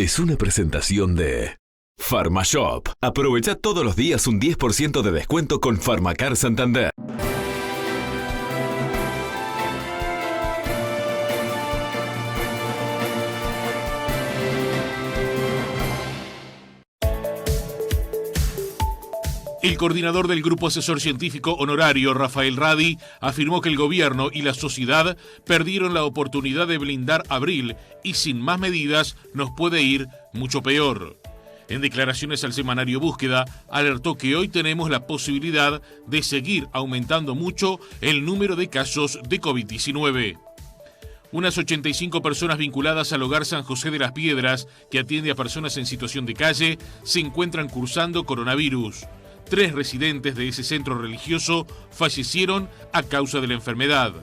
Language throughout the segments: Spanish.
es una presentación de Pharmashop. Aprovecha todos los días un 10% de descuento con Pharmacar Santander. El coordinador del Grupo Asesor Científico Honorario, Rafael Radi, afirmó que el gobierno y la sociedad perdieron la oportunidad de blindar abril y sin más medidas nos puede ir mucho peor. En declaraciones al semanario Búsqueda, alertó que hoy tenemos la posibilidad de seguir aumentando mucho el número de casos de COVID-19. Unas 85 personas vinculadas al Hogar San José de las Piedras, que atiende a personas en situación de calle, se encuentran cursando coronavirus. 3 residentes de ese centro religioso fallecieron a causa de la enfermedad.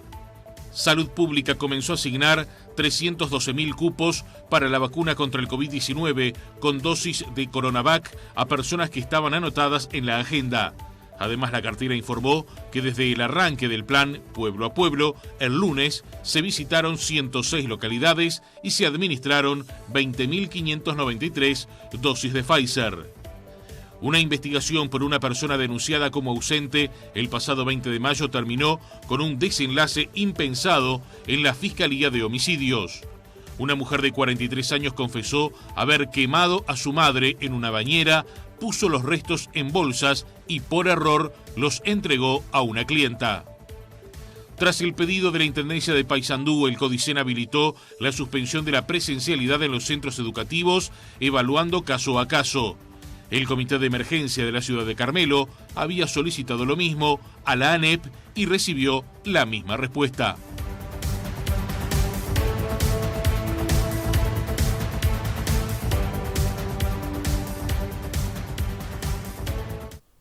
Salud Pública comenzó a asignar 312.000 cupos para la vacuna contra el COVID-19 con dosis de Coronavac a personas que estaban anotadas en la agenda. Además, la cartera informó que desde el arranque del plan Pueblo a Pueblo, el lunes se visitaron 106 localidades y se administraron 20.593 dosis de Pfizer. Una investigación por una persona denunciada como ausente el pasado 20 de mayo terminó con un desenlace impensado en la Fiscalía de Homicidios. Una mujer de 43 años confesó haber quemado a su madre en una bañera, puso los restos en bolsas y por error los entregó a una clienta. Tras el pedido de la Intendencia de Paysandú, el Codicen habilitó la suspensión de la presencialidad en los centros educativos, evaluando caso a caso. El Comité de Emergencia de la ciudad de Carmelo había solicitado lo mismo a la ANEP y recibió la misma respuesta.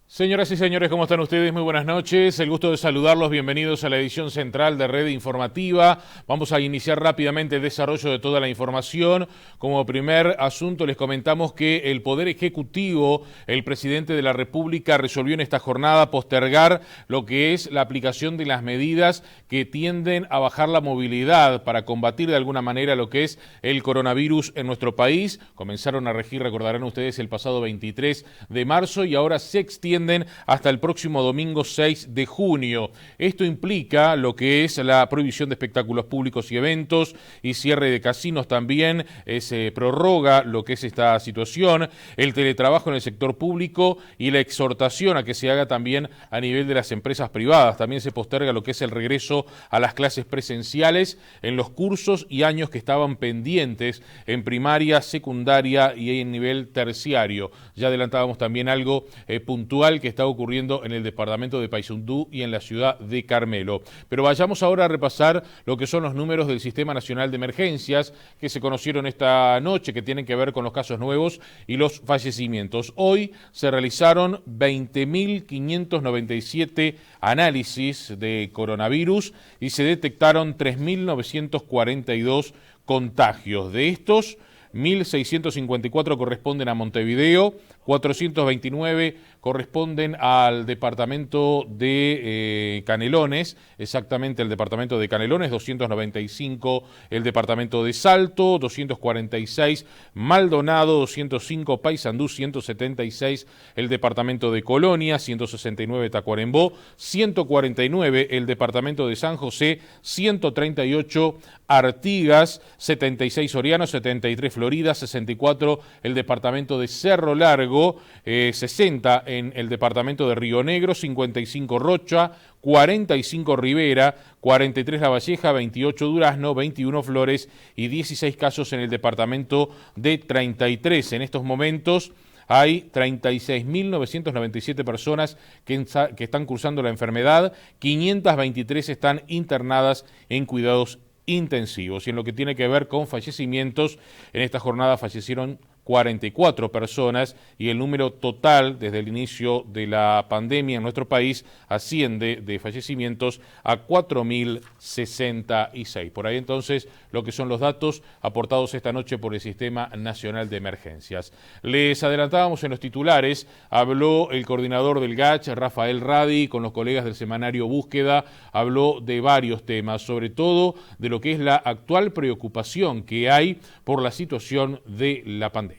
Señoras y señores, ¿cómo están ustedes? Muy buenas noches. El gusto de saludarlos. Bienvenidos a la edición central de Red Informativa. Vamos a iniciar rápidamente el desarrollo de toda la información. Como primer asunto les comentamos que el Poder Ejecutivo, el presidente de la República, resolvió en esta jornada postergar lo que es la aplicación de las medidas que tienden a bajar la movilidad para combatir de alguna manera lo que es el coronavirus en nuestro país. Comenzaron a regir, recordarán ustedes, el pasado 23 de marzo y ahora se extiende hasta el próximo domingo 6 de junio. Esto implica lo que es la prohibición de espectáculos públicos y eventos y cierre de casinos también. Se prorroga lo que es esta situación, el teletrabajo en el sector público y la exhortación a que se haga también a nivel de las empresas privadas. También se posterga lo que es el regreso a las clases presenciales en los cursos y años que estaban pendientes en primaria, secundaria y en nivel terciario. Ya adelantábamos también algo puntual que está ocurriendo en el departamento de Paysandú y en la ciudad de Carmelo. Pero vayamos ahora a repasar lo que son los números del Sistema Nacional de Emergencias que se conocieron esta noche, que tienen que ver con los casos nuevos y los fallecimientos. Hoy se realizaron 20.597 análisis de coronavirus y se detectaron 3.942 contagios. De estos, 1.654 corresponden a Montevideo, 429 corresponden al departamento de Canelones, exactamente el departamento de Canelones, 295 el departamento de Salto, 246 Maldonado, 205 Paysandú, 176 el departamento de Colonia, 169 Tacuarembó, 149 el departamento de San José, 138 Artigas, 76 Soriano, 73 Florida, 64 el departamento de Cerro Largo, 60 en el departamento de Río Negro, 55 Rocha, 45 Rivera, 43 La Valleja, 28 Durazno, 21 Flores y 16 casos en el departamento de 33. En estos momentos hay 36.997 personas que están cursando la enfermedad, 523 están internadas en cuidados intensivos. Y en lo que tiene que ver con fallecimientos, en esta jornada fallecieron 44 personas y el número total desde el inicio de la pandemia en nuestro país asciende de fallecimientos a 4.066. Por ahí entonces lo que son los datos aportados esta noche por el Sistema Nacional de Emergencias. Les adelantábamos en los titulares, habló el coordinador del GACH, Rafael Radi, con los colegas del semanario Búsqueda, habló de varios temas, sobre todo de lo que es la actual preocupación que hay por la situación de la pandemia.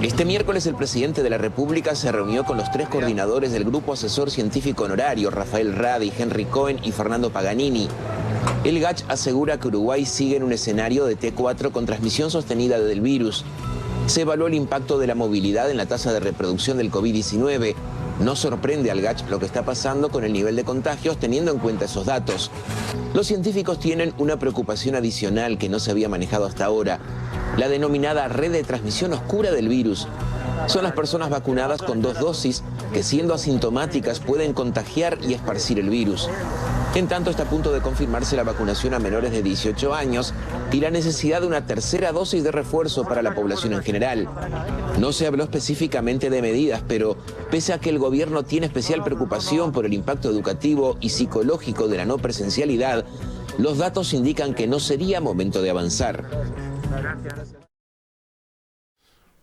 Este miércoles el presidente de la República se reunió con los 3 coordinadores del Grupo Asesor Científico Honorario, Rafael Radi, Henry Cohen y Fernando Paganini. El GACH asegura que Uruguay sigue en un escenario de T4 con transmisión sostenida del virus. Se evaluó el impacto de la movilidad en la tasa de reproducción del COVID-19. No sorprende al GACH lo que está pasando con el nivel de contagios teniendo en cuenta esos datos. Los científicos tienen una preocupación adicional que no se había manejado hasta ahora, la denominada red de transmisión oscura del virus. Son las personas vacunadas con 2 dosis que, siendo asintomáticas, pueden contagiar y esparcir el virus. En tanto, está a punto de confirmarse la vacunación a menores de 18 años y la necesidad de una tercera dosis de refuerzo para la población en general. No se habló específicamente de medidas, pero pese a que el gobierno tiene especial preocupación por el impacto educativo y psicológico de la no presencialidad, los datos indican que no sería momento de avanzar.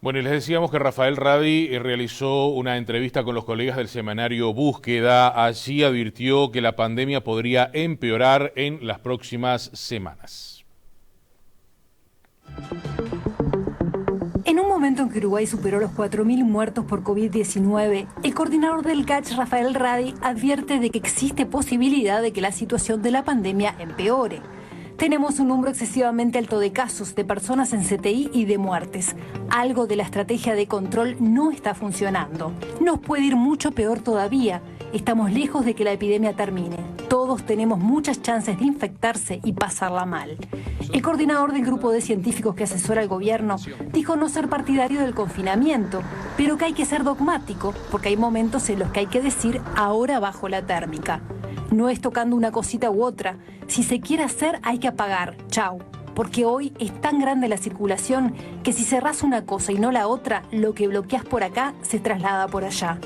Bueno, y les decíamos que Rafael Radi realizó una entrevista con los colegas del semanario Búsqueda. Allí advirtió que la pandemia podría empeorar en las próximas semanas. En un momento en que Uruguay superó los 4.000 muertos por COVID-19, el coordinador del GACH, Rafael Radi, advierte de que existe posibilidad de que la situación de la pandemia empeore. Tenemos un número excesivamente alto de casos, de personas en CTI y de muertes. Algo de la estrategia de control no está funcionando. Nos puede ir mucho peor todavía. Estamos lejos de que la epidemia termine. Todos tenemos muchas chances de infectarse y pasarla mal. El coordinador del grupo de científicos que asesora al gobierno dijo no ser partidario del confinamiento, pero que hay que ser dogmático, porque hay momentos en los que hay que decir ahora bajo la térmica. No es tocando una cosita u otra. Si se quiere hacer, hay que apagar. Chau. Porque hoy es tan grande la circulación que si cerrás una cosa y no la otra, lo que bloqueas por acá se traslada por allá.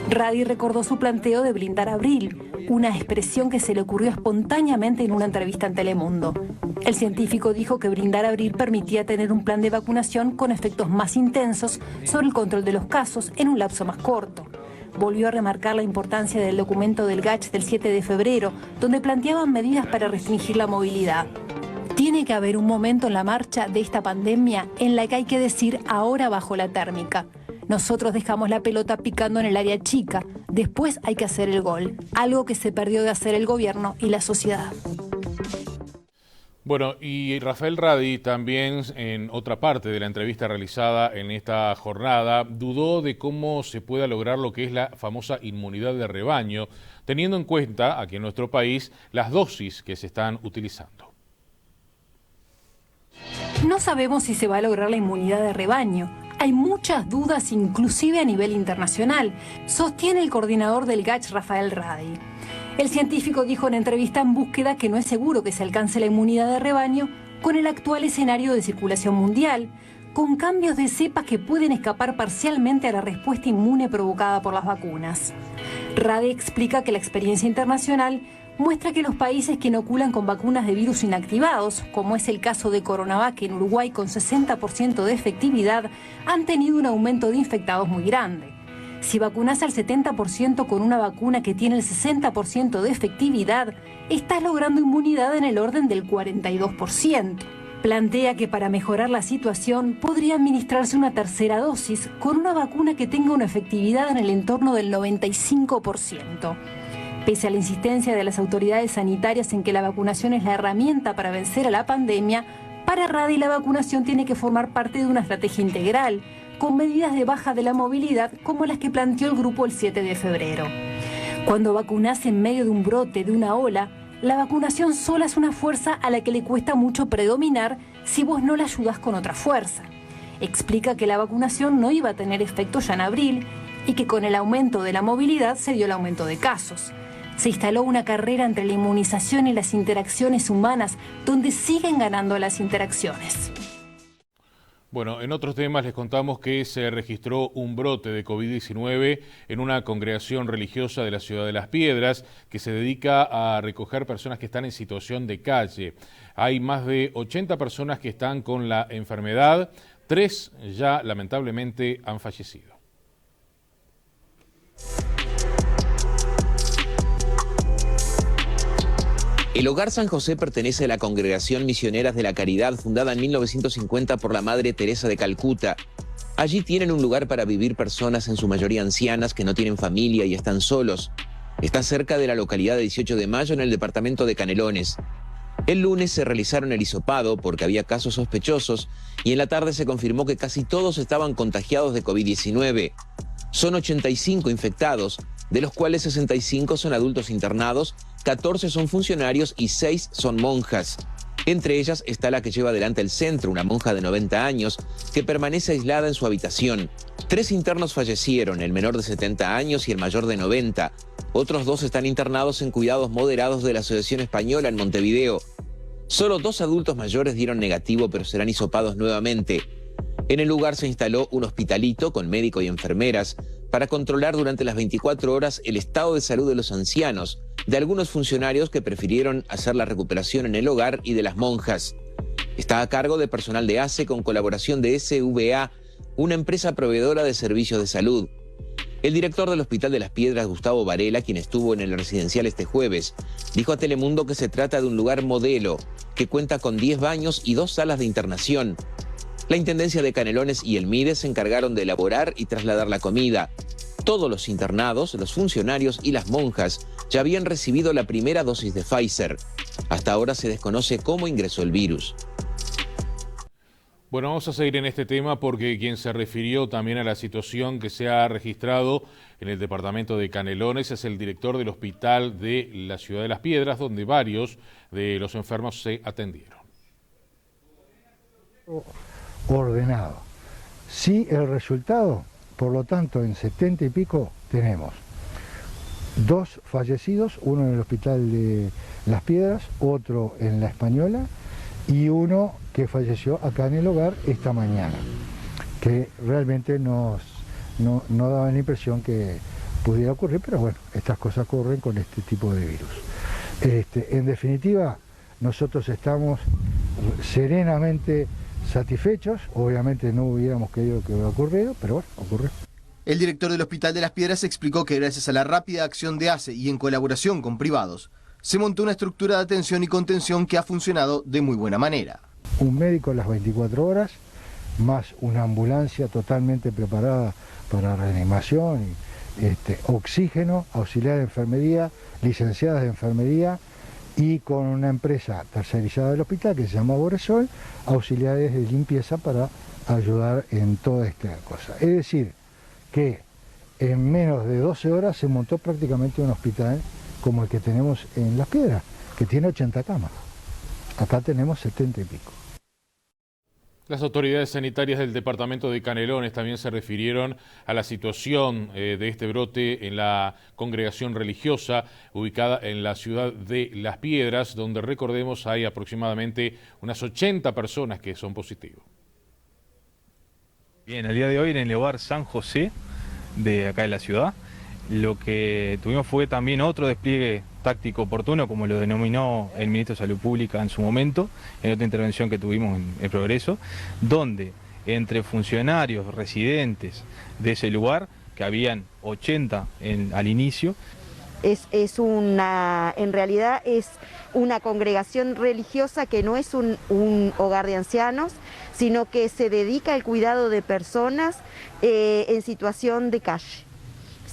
Radi recordó su planteo de blindar Abril, una expresión que se le ocurrió espontáneamente en una entrevista en Telemundo. El científico dijo que brindar Abril permitía tener un plan de vacunación con efectos más intensos sobre el control de los casos en un lapso más corto. Volvió a remarcar la importancia del documento del GACH del 7 de febrero, donde planteaban medidas para restringir la movilidad. Tiene que haber un momento en la marcha de esta pandemia en la que hay que decir ahora bajo la térmica. Nosotros dejamos la pelota picando en el área chica, después hay que hacer el gol, algo que se perdió de hacer el gobierno y la sociedad. Bueno, y Rafael Radi también en otra parte de la entrevista realizada en esta jornada dudó de cómo se pueda lograr lo que es la famosa inmunidad de rebaño, teniendo en cuenta aquí en nuestro país las dosis que se están utilizando. No sabemos si se va a lograr la inmunidad de rebaño. Hay muchas dudas, inclusive a nivel internacional, sostiene el coordinador del GACH, Rafael Radi. El científico dijo en entrevista en Búsqueda que no es seguro que se alcance la inmunidad de rebaño con el actual escenario de circulación mundial, con cambios de cepas que pueden escapar parcialmente a la respuesta inmune provocada por las vacunas. Radi explica que la experiencia internacional muestra que los países que inoculan con vacunas de virus inactivados, como es el caso de Coronavac en Uruguay con 60% de efectividad, han tenido un aumento de infectados muy grande. Si vacunas al 70% con una vacuna que tiene el 60% de efectividad, estás logrando inmunidad en el orden del 42%. Plantea que para mejorar la situación podría administrarse una tercera dosis con una vacuna que tenga una efectividad en el entorno del 95%. Pese a la insistencia de las autoridades sanitarias en que la vacunación es la herramienta para vencer a la pandemia, para Radi la vacunación tiene que formar parte de una estrategia integral, con medidas de baja de la movilidad como las que planteó el grupo el 7 de febrero. Cuando vacunás en medio de un brote, de una ola, la vacunación sola es una fuerza a la que le cuesta mucho predominar si vos no la ayudás con otra fuerza. Explica que la vacunación no iba a tener efecto ya en abril y que con el aumento de la movilidad se dio el aumento de casos. Se instaló una carrera entre la inmunización y las interacciones humanas, donde siguen ganando las interacciones. Bueno, en otros temas les contamos que se registró un brote de COVID-19 en una congregación religiosa de la ciudad de Las Piedras que se dedica a recoger personas que están en situación de calle. Hay más de 80 personas que están con la enfermedad, 3 ya lamentablemente han fallecido. El Hogar San José pertenece a la Congregación Misioneras de la Caridad, fundada en 1950 por la Madre Teresa de Calcuta. Allí tienen un lugar para vivir personas, en su mayoría ancianas, que no tienen familia y están solos. Está cerca de la localidad de 18 de Mayo, en el departamento de Canelones. El lunes se realizaron el hisopado porque había casos sospechosos y en la tarde se confirmó que casi todos estaban contagiados de COVID-19. Son 85 infectados, de los cuales 65 son adultos internados, 14 son funcionarios y 6 son monjas. Entre ellas está la que lleva adelante el centro, una monja de 90 años, que permanece aislada en su habitación. 3 internos fallecieron, el menor de 70 años y el mayor de 90. Otros 2 están internados en cuidados moderados de la Asociación Española en Montevideo. Solo 2 adultos mayores dieron negativo, pero serán hisopados nuevamente. En el lugar se instaló un hospitalito con médico y enfermeras para controlar durante las 24 horas el estado de salud de los ancianos, de algunos funcionarios que prefirieron hacer la recuperación en el hogar y de las monjas. Está a cargo de personal de ACE con colaboración de SVA, una empresa proveedora de servicios de salud. El director del Hospital de Las Piedras, Gustavo Varela, quien estuvo en el residencial este jueves, dijo a Telemundo que se trata de un lugar modelo, que cuenta con 10 baños y 2 salas de internación. La Intendencia de Canelones y el MIDE se encargaron de elaborar y trasladar la comida. Todos los internados, los funcionarios y las monjas ya habían recibido la primera dosis de Pfizer. Hasta ahora se desconoce cómo ingresó el virus. Bueno, vamos a seguir en este tema porque quien se refirió también a la situación que se ha registrado en el departamento de Canelones es el director del hospital de la ciudad de Las Piedras, donde varios de los enfermos se atendieron. Ordenado. Sí, el resultado, por lo tanto, en 70 y pico tenemos 2 fallecidos, uno en el hospital de Las Piedras, otro en La Española y uno que falleció acá en el hogar esta mañana, que realmente no daba la impresión que pudiera ocurrir, pero bueno, estas cosas ocurren con este tipo de virus. En definitiva, nosotros estamos serenamente satisfechos, obviamente no hubiéramos querido que hubiera ocurrido, pero bueno, ocurrió. El director del Hospital de Las Piedras explicó que gracias a la rápida acción de ACE y en colaboración con privados, se montó una estructura de atención y contención que ha funcionado de muy buena manera. Un médico a las 24 horas, más una ambulancia totalmente preparada para reanimación, oxígeno, auxiliar de enfermería, licenciadas de enfermería, y con una empresa tercerizada del hospital que se llama Boresol, auxiliares de limpieza para ayudar en toda esta cosa. Es decir, que en menos de 12 horas se montó prácticamente un hospital como el que tenemos en Las Piedras, que tiene 80 camas. Acá tenemos 70 y pico. Las autoridades sanitarias del departamento de Canelones también se refirieron a la situación de este brote en la congregación religiosa ubicada en la ciudad de Las Piedras, donde recordemos hay aproximadamente unas 80 personas que son positivos. Bien, el día de hoy en el Hogar San José de acá de la ciudad, lo que tuvimos fue también otro despliegue táctico oportuno, como lo denominó el ministro de Salud Pública en su momento, en otra intervención que tuvimos en el Progreso, donde entre funcionarios residentes de ese lugar, que habían 80 al inicio. En realidad es una congregación religiosa que no es un hogar de ancianos, sino que se dedica al cuidado de personas en situación de calle,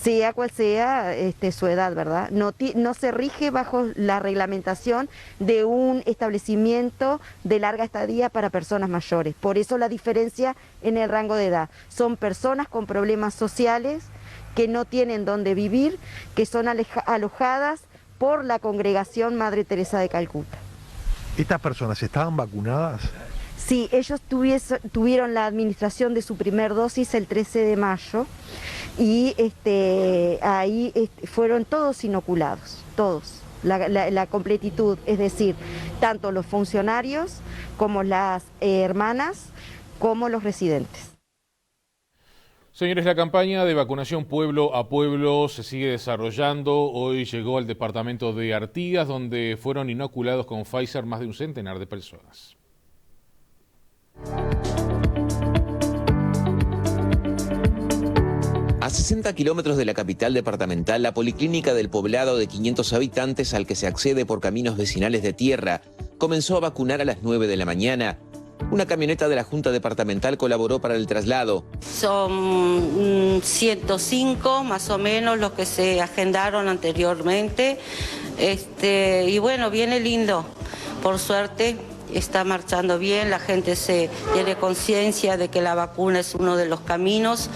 sea cual sea su edad, ¿verdad? No se rige bajo la reglamentación de un establecimiento de larga estadía para personas mayores. Por eso la diferencia en el rango de edad. Son personas con problemas sociales que no tienen dónde vivir, que son alojadas por la congregación Madre Teresa de Calcuta. ¿Estas personas estaban vacunadas? Sí, ellos tuvieron la administración de su primer dosis el 13 de mayo y ahí fueron todos inoculados, todos. La completitud, es decir, tanto los funcionarios como las hermanas, como los residentes. Señores, la campaña de vacunación pueblo a pueblo se sigue desarrollando. Hoy llegó al departamento de Artigas, donde fueron inoculados con Pfizer más de un centenar de personas. A 60 kilómetros de la capital departamental, la policlínica del poblado de 500 habitantes al que se accede por caminos vecinales de tierra comenzó a vacunar a las 9 de la mañana. Una camioneta de la Junta Departamental colaboró para el traslado. Son 105 más o menos los que se agendaron anteriormente. Y bueno, viene lindo, por suerte. Está marchando bien, la gente se tiene conciencia de que la vacuna es uno de los caminos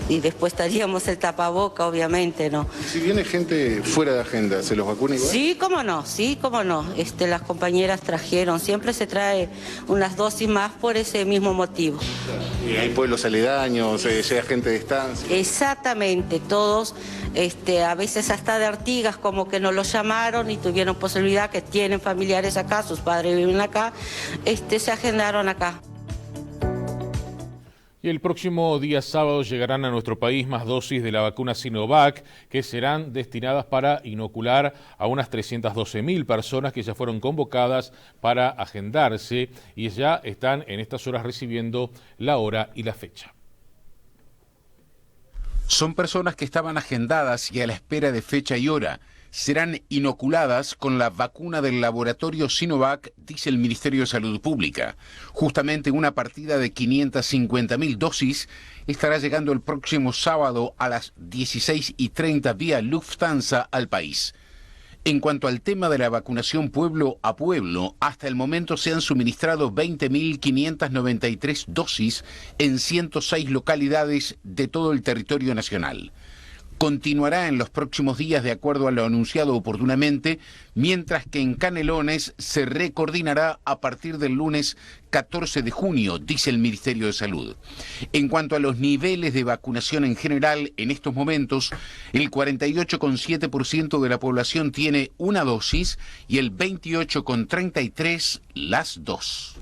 y después estaríamos el tapaboca, obviamente, ¿no? Si viene gente fuera de agenda, ¿se los vacuna igual? Sí, cómo no, las compañeras trajeron, siempre se trae unas dosis más por ese mismo motivo. ¿Y hay pueblos aledaños, llega gente de estancia? Exactamente, todos, a veces hasta de Artigas como que nos lo llamaron y tuvieron posibilidad, que tienen familiares acá, sus padres viven acá, se agendaron acá. Y el próximo día sábado llegarán a nuestro país más dosis de la vacuna Sinovac, que serán destinadas para inocular a unas 312.000 personas que ya fueron convocadas para agendarse y ya están en estas horas recibiendo la hora y la fecha. Son personas que estaban agendadas y a la espera de fecha y hora. Serán inoculadas con la vacuna del laboratorio Sinovac, dice el Ministerio de Salud Pública. Justamente una partida de 550.000 dosis estará llegando el próximo sábado a las 16:30 vía Lufthansa al país. En cuanto al tema de la vacunación pueblo a pueblo, hasta el momento se han suministrado 20.593 dosis en 106 localidades de todo el territorio nacional. Continuará en los próximos días de acuerdo a lo anunciado oportunamente, mientras que en Canelones se recoordinará a partir del lunes 14 de junio, dice el Ministerio de Salud. En cuanto a los niveles de vacunación en general, en estos momentos, el 48,7% de la población tiene una dosis y el 28,33% las dos.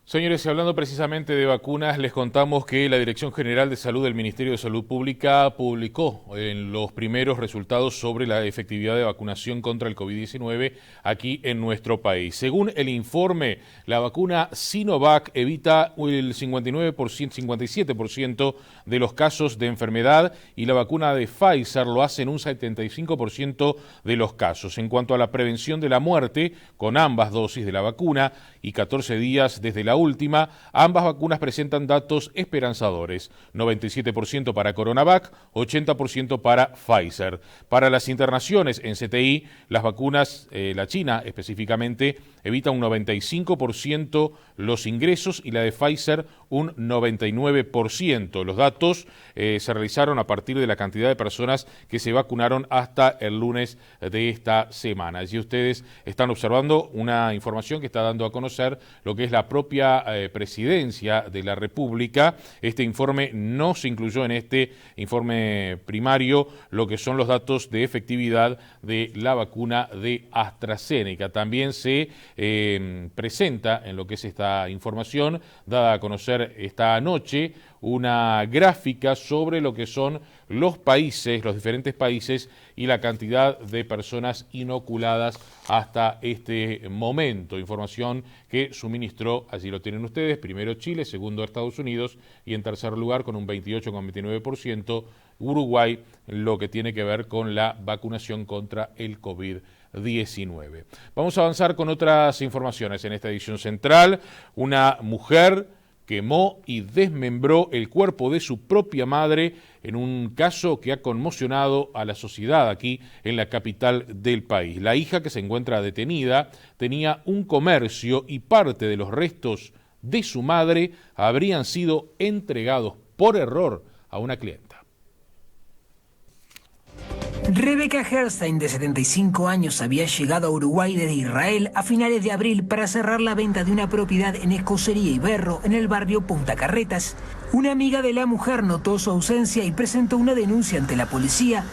Señores, hablando precisamente de vacunas, les contamos que la Dirección General de Salud del Ministerio de Salud Pública publicó en los primeros resultados sobre la efectividad de vacunación contra el COVID-19 aquí en nuestro país. Según el informe, la vacuna Sinovac evita el 57% de los casos de enfermedad y la vacuna de Pfizer lo hace en un 75% de los casos. En cuanto a la prevención de la muerte, con ambas dosis de la vacuna y 14 días desde la última, ambas vacunas presentan datos esperanzadores, 97% para CoronaVac, 80% para Pfizer. Para las internaciones en CTI, las vacunas, la China específicamente, evita un 95% los ingresos y la de Pfizer un 99%. Los datos se realizaron a partir de la cantidad de personas que se vacunaron hasta el lunes de esta semana. Y ustedes están observando una información que está dando a conocer lo que es la propia Presidencia de la República. Este informe no se incluyó en este informe primario lo que son los datos de efectividad de la vacuna de AstraZeneca. También se presenta en lo que es esta información dada a conocer esta noche una gráfica sobre lo que son los países, los diferentes países y la cantidad de personas inoculadas hasta este momento. Información que suministró, allí lo tienen ustedes, primero Chile, segundo Estados Unidos y en tercer lugar con un 28,29% Uruguay, lo que tiene que ver con la vacunación contra el COVID-19. Vamos a avanzar con otras informaciones en esta edición central. Una mujer quemó y desmembró el cuerpo de su propia madre en un caso que ha conmocionado a la sociedad aquí en la capital del país. La hija, que se encuentra detenida, tenía un comercio y parte de los restos de su madre habrían sido entregados por error a una clienta. Rebecca Herstein, de 75 años, había llegado a Uruguay desde Israel a finales de abril para cerrar la venta de una propiedad en Escocería y Berro, en el barrio Punta Carretas. Una amiga de la mujer notó su ausencia y presentó una denuncia ante la policía.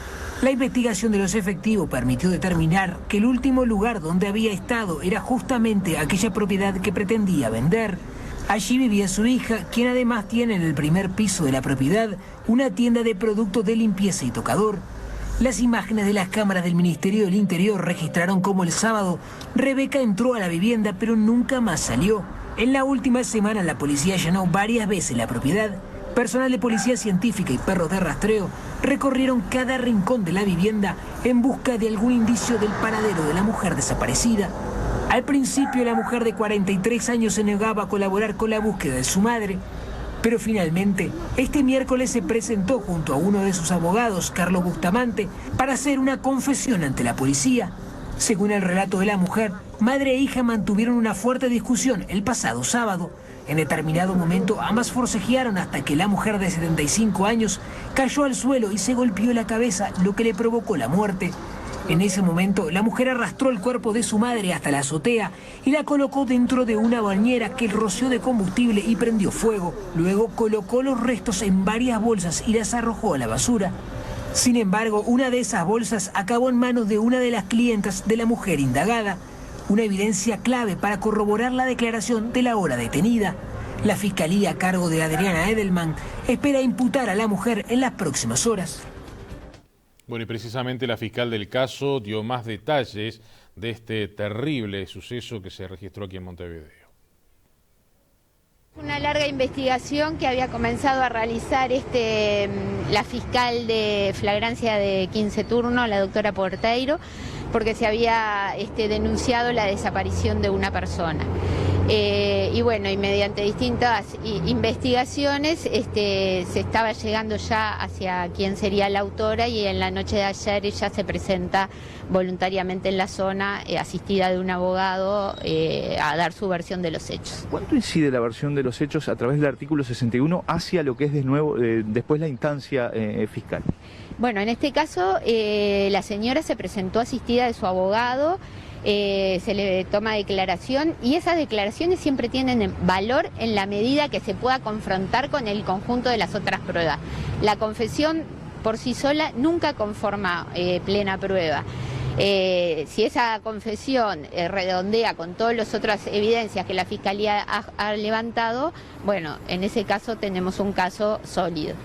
La investigación de los efectivos permitió determinar que el último lugar donde había estado era justamente aquella propiedad que pretendía vender. Allí vivía su hija, quien además tiene en el primer piso de la propiedad una tienda de productos de limpieza y tocador. Las imágenes de las cámaras del Ministerio del Interior registraron cómo el sábado Rebecca entró a la vivienda pero nunca más salió. En la última semana la policía allanó varias veces la propiedad. Personal de policía científica y perros de rastreo recorrieron cada rincón de la vivienda en busca de algún indicio del paradero de la mujer desaparecida. Al principio la mujer de 43 años se negaba a colaborar con la búsqueda de su madre. Pero finalmente, este miércoles se presentó junto a uno de sus abogados, Carlos Bustamante, para hacer una confesión ante la policía. Según el relato de la mujer, madre e hija mantuvieron una fuerte discusión el pasado sábado. En determinado momento, ambas forcejearon hasta que la mujer de 75 años cayó al suelo y se golpeó la cabeza, lo que le provocó la muerte. En ese momento, la mujer arrastró el cuerpo de su madre hasta la azotea y la colocó dentro de una bañera que roció de combustible y prendió fuego. Luego colocó los restos en varias bolsas y las arrojó a la basura. Sin embargo, una de esas bolsas acabó en manos de una de las clientas de la mujer indagada. Una evidencia clave para corroborar la declaración de la ahora detenida. La Fiscalía, a cargo de Adriana Edelman, espera imputar a la mujer en las próximas horas. Bueno, y precisamente la fiscal del caso dio más detalles de este terrible suceso que se registró aquí en Montevideo. Una larga investigación que había comenzado a realizar la fiscal de flagrancia de 15 turno, la doctora Porteiro, porque se había denunciado la desaparición de una persona. Y bueno, y mediante distintas investigaciones se estaba llegando ya hacia quién sería la autora, y en la noche de ayer ella se presenta voluntariamente en la zona, asistida de un abogado, a dar su versión de los hechos. ¿Cuánto incide la versión de los hechos a través del artículo 61 hacia lo que es de nuevo después la instancia fiscal? Bueno, en este caso la señora se presentó asistida de su abogado. Se le toma declaración y esas declaraciones siempre tienen valor en la medida que se pueda confrontar con el conjunto de las otras pruebas. La confesión por sí sola nunca conforma plena prueba. Si esa confesión redondea con todas las otras evidencias que la Fiscalía ha levantado, bueno, en ese caso tenemos un caso sólido.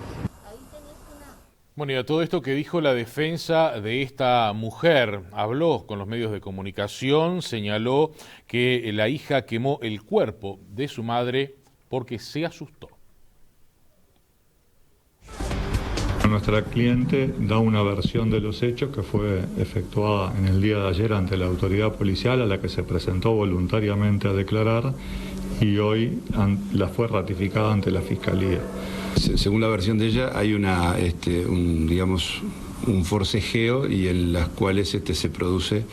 Bueno, y a todo esto que dijo la defensa de esta mujer, habló con los medios de comunicación, señaló que la hija quemó el cuerpo de su madre porque se asustó. Nuestra cliente da una versión de los hechos que fue efectuada en el día de ayer ante la autoridad policial, a la que se presentó voluntariamente a declarar, y hoy la fue ratificada ante la Fiscalía. Según la versión de ella, hay un forcejeo y en las cuales se produce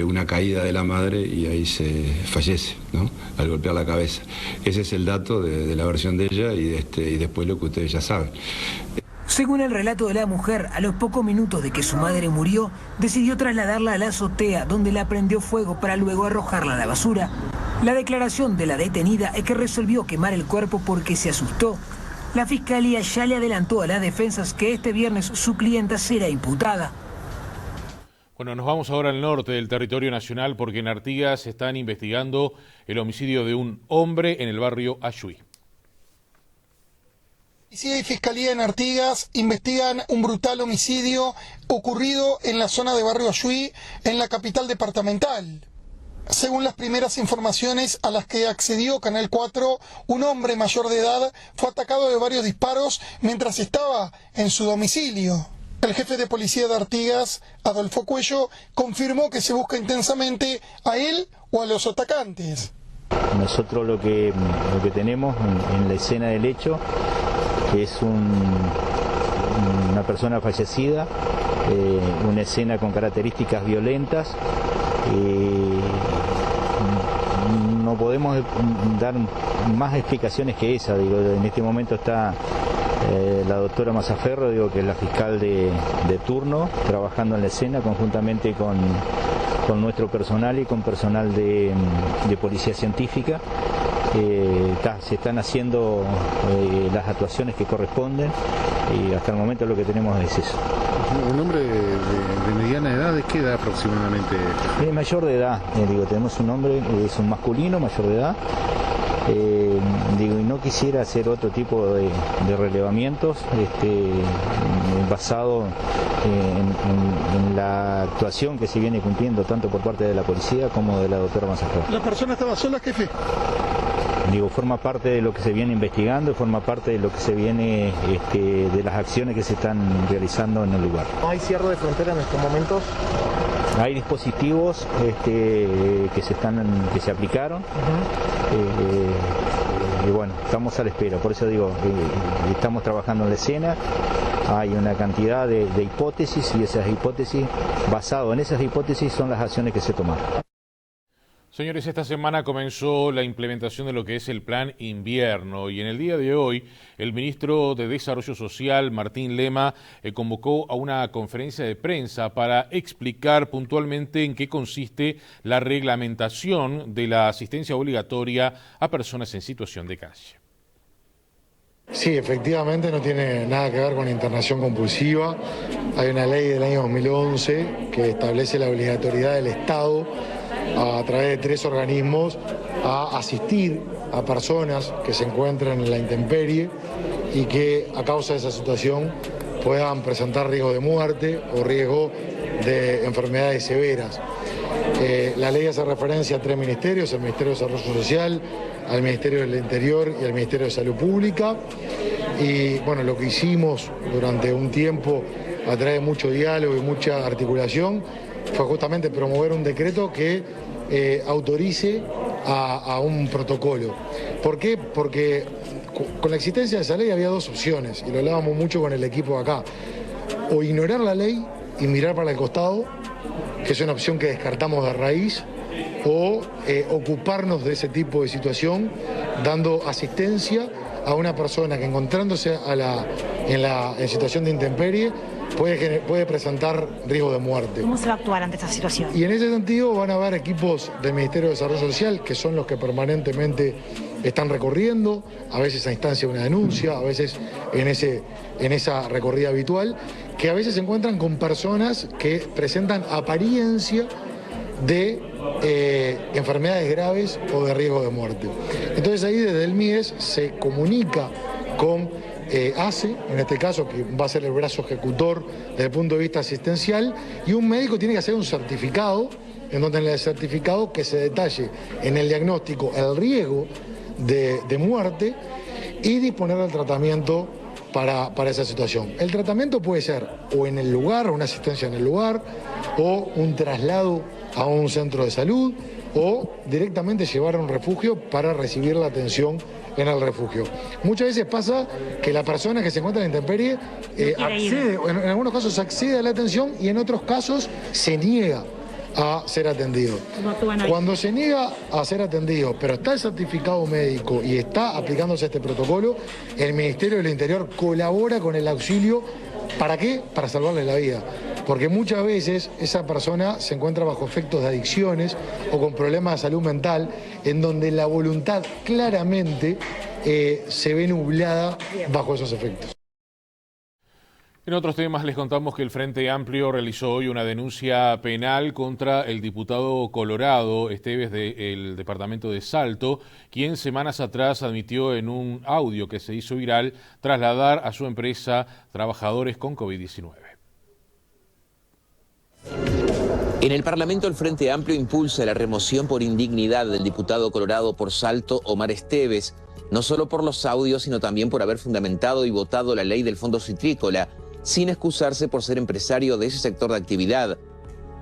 una caída de la madre y ahí se fallece, ¿no?, al golpear la cabeza. Ese es el dato de la versión de ella y después lo que ustedes ya saben. Según el relato de la mujer, a los pocos minutos de que su madre murió, decidió trasladarla a la azotea, donde la prendió fuego para luego arrojarla a la basura. La declaración de la detenida es que resolvió quemar el cuerpo porque se asustó. La Fiscalía ya le adelantó a las defensas que este viernes su clienta será imputada. Bueno, nos vamos ahora al norte del territorio nacional porque en Artigas están investigando el homicidio de un hombre en el barrio Ayuí. Policía y Fiscalía en Artigas investigan un brutal homicidio ocurrido en la zona de barrio Ayuí, en la capital departamental. Según las primeras informaciones a las que accedió Canal 4, un hombre mayor de edad fue atacado de varios disparos mientras estaba en su domicilio. El jefe de policía de Artigas, Adolfo Cuello, confirmó que se busca intensamente a él o a los atacantes. Nosotros lo que tenemos en la escena del hecho es una persona fallecida, una escena con características violentas. No podemos dar más explicaciones que esa. En este momento está La doctora Mazzaferro, digo, que es la fiscal de turno, trabajando en la escena conjuntamente con nuestro personal y con personal de policía científica. Se están haciendo las actuaciones que corresponden y hasta el momento lo que tenemos es eso. ¿Un hombre de mediana edad, de qué edad aproximadamente? Mayor de edad, tenemos un hombre, es un masculino mayor de edad. Y no quisiera hacer otro tipo de relevamientos basado en la actuación que se viene cumpliendo tanto por parte de la policía como de la doctora Mazzaferro. ¿La persona estaba sola, jefe? Forma parte de lo que se viene investigando, forma parte de lo que se viene de las acciones que se están realizando en el lugar. ¿No hay cierre de frontera en estos momentos? Hay dispositivos que se aplicaron. Y bueno, estamos a la espera, por eso digo, estamos trabajando en la escena, hay una cantidad de hipótesis y esas hipótesis, basado en esas hipótesis, son las acciones que se tomaron. Señores, esta semana comenzó la implementación de lo que es el Plan Invierno y en el día de hoy el ministro de Desarrollo Social, Martín Lema, convocó a una conferencia de prensa para explicar puntualmente en qué consiste la reglamentación de la asistencia obligatoria a personas en situación de calle. Sí, efectivamente no tiene nada que ver con la internación compulsiva. Hay una ley del año 2011 que establece la obligatoriedad del Estado a través de 3 organismos a asistir a personas que se encuentran en la intemperie y que a causa de esa situación puedan presentar riesgo de muerte o riesgo de enfermedades severas. La ley hace referencia a 3 ministerios, el Ministerio de Desarrollo Social, al Ministerio del Interior y al Ministerio de Salud Pública. Y bueno, lo que hicimos durante un tiempo a través de mucho diálogo y mucha articulación fue justamente promover un decreto que autorice a un protocolo. ¿Por qué? Porque con la existencia de esa ley había 2 opciones, y lo hablábamos mucho con el equipo de acá. O ignorar la ley y mirar para el costado, que es una opción que descartamos de raíz, o ocuparnos de ese tipo de situación, dando asistencia a una persona que encontrándose en situación de intemperie puede presentar riesgo de muerte. ¿Cómo se va a actuar ante esta situación? Y en ese sentido van a haber equipos del Ministerio de Desarrollo Social que son los que permanentemente están recorriendo, a veces a instancia de una denuncia, a veces en esa recorrida habitual, que a veces se encuentran con personas que presentan apariencia de enfermedades graves o de riesgo de muerte. Entonces ahí desde el MIES se comunica con ACE, en este caso, que va a ser el brazo ejecutor desde el punto de vista asistencial, y un médico tiene que hacer un certificado, en donde en el certificado que se detalle en el diagnóstico el riesgo de muerte y disponer del tratamiento para esa situación. El tratamiento puede ser o en el lugar, una asistencia en el lugar, o un traslado a un centro de salud, o directamente llevar a un refugio para recibir la atención en el refugio. Muchas veces pasa que la persona que se encuentra en la intemperie accede, en algunos casos accede a la atención y en otros casos se niega a ser atendido. Cuando se niega a ser atendido, pero está el certificado médico y está aplicándose este protocolo, el Ministerio del Interior colabora con el auxilio. ¿Para qué? Para salvarle la vida. Porque muchas veces esa persona se encuentra bajo efectos de adicciones o con problemas de salud mental, en donde la voluntad claramente se ve nublada bajo esos efectos. En otros temas les contamos que el Frente Amplio realizó hoy una denuncia penal contra el diputado colorado Esteves del departamento de Salto, quien semanas atrás admitió en un audio que se hizo viral trasladar a su empresa trabajadores con COVID-19. En el Parlamento el Frente Amplio impulsa la remoción por indignidad del diputado colorado por Salto, Omar Esteves, no solo por los audios, sino también por haber fundamentado y votado la ley del Fondo Citrícola, sin excusarse por ser empresario de ese sector de actividad.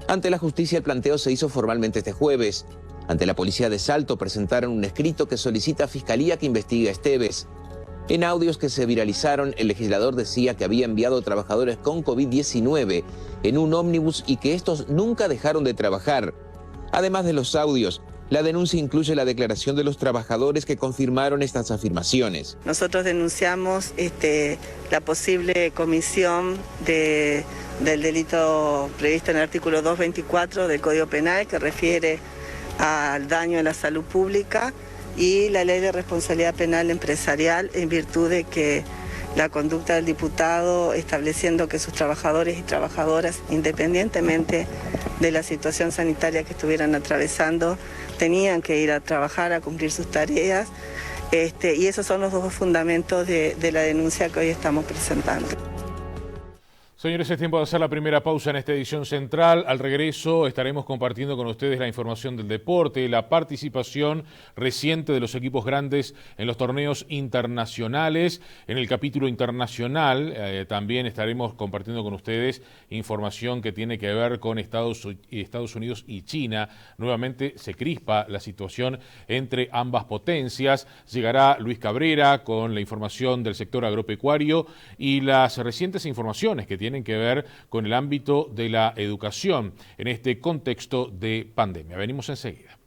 Ante la justicia el planteo se hizo formalmente este jueves. Ante la policía de Salto presentaron un escrito que solicita a Fiscalía que investigue a Esteves. En audios que se viralizaron, el legislador decía que había enviado trabajadores con COVID-19 en un ómnibus y que estos nunca dejaron de trabajar. Además de los audios, La denuncia incluye la declaración de los trabajadores que confirmaron estas afirmaciones. Nosotros denunciamos la posible comisión del delito previsto en el artículo 224 del Código Penal, que refiere al daño a la salud pública, y la ley de responsabilidad penal empresarial, en virtud de que la conducta del diputado estableciendo que sus trabajadores y trabajadoras, independientemente de la situación sanitaria que estuvieran atravesando, tenían que ir a trabajar, a cumplir sus tareas, y esos son los dos fundamentos de la denuncia que hoy estamos presentando. Señores, es tiempo de hacer la primera pausa en esta edición central. Al regreso estaremos compartiendo con ustedes la información del deporte, la participación reciente de los equipos grandes en los torneos internacionales. En el capítulo internacional también estaremos compartiendo con ustedes información que tiene que ver con Estados Unidos y China. Nuevamente se crispa la situación entre ambas potencias. Llegará Luis Cabrera con la información del sector agropecuario y las recientes informaciones que tienen que ver con el ámbito de la educación en este contexto de pandemia. Venimos enseguida.